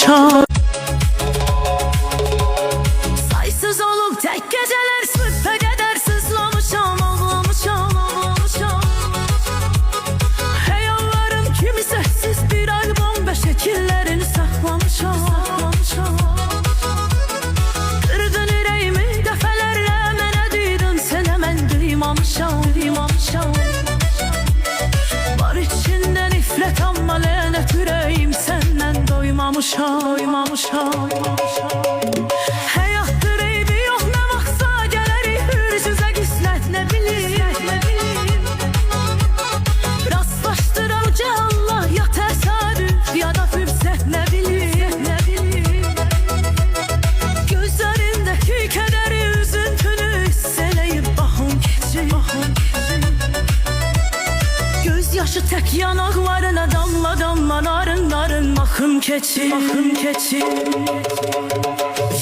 duymamışam. Saysız olup tek geceler sübhə qədər sızlamışam, ağlamışam, ağlamışam. Həyallarım kimi sessiz bir albom və şəkillərini saxlamışam, saxlamışam. Qırdın ürəyimi dəfələrlə, mənə deydin sənə mən duymamışam, duymamışam. Var içində nifrət amma lənət ürəyim səndən doymamışam, doymamışam. Həyatdır eybi yox nə vaxtsa gələrik hürzüzə qismət nə bilim. Rastlaşdıran uca Allah ya təsadüf ya da fürsət nə bilim. Gözlərindəki kədəri üzüntünü hiss eləyib baxım keçir. Göz yaşı tək yanaqlarına damla damla narın narın maxım keçir.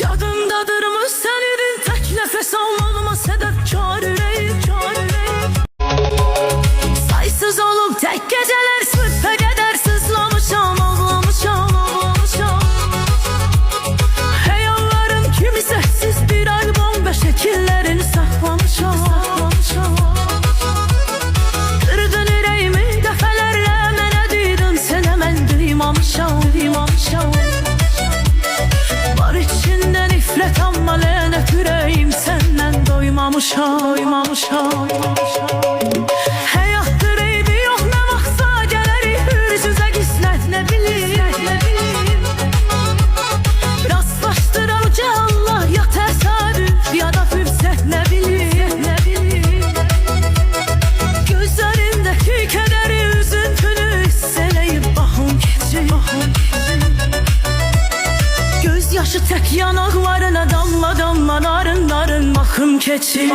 Yadımdadırmı sən idin tək nəfəs almağıma səbəbkar ürəyim. Saysız olub tək gecələr sübhə qədər sızlamışam, ağlamışam, ağlamışam. Həyallarım kimi səssiz bir albom və şəkillərini saxlamışam, saxlamışam. Qırdın ürəyimi dəfələrlə, mənə deydin sənə mən duymamışam, duymamışam. Var içində nifrət amma lənət ürəyim səndən doymamışam, doymamışam. Həyatdır eybi yox nə vaxtsa gələrik hürzüzə qismət nə bilim. Rastlaşdıran uca Allah ya təsadüf ya da fürsət nə bilim. Gözlərindəki kədəri üzüntünü hiss eləyib baxım keçir. Göz yaşı tək yanaqlarına damla damla narın narın maxım keçir.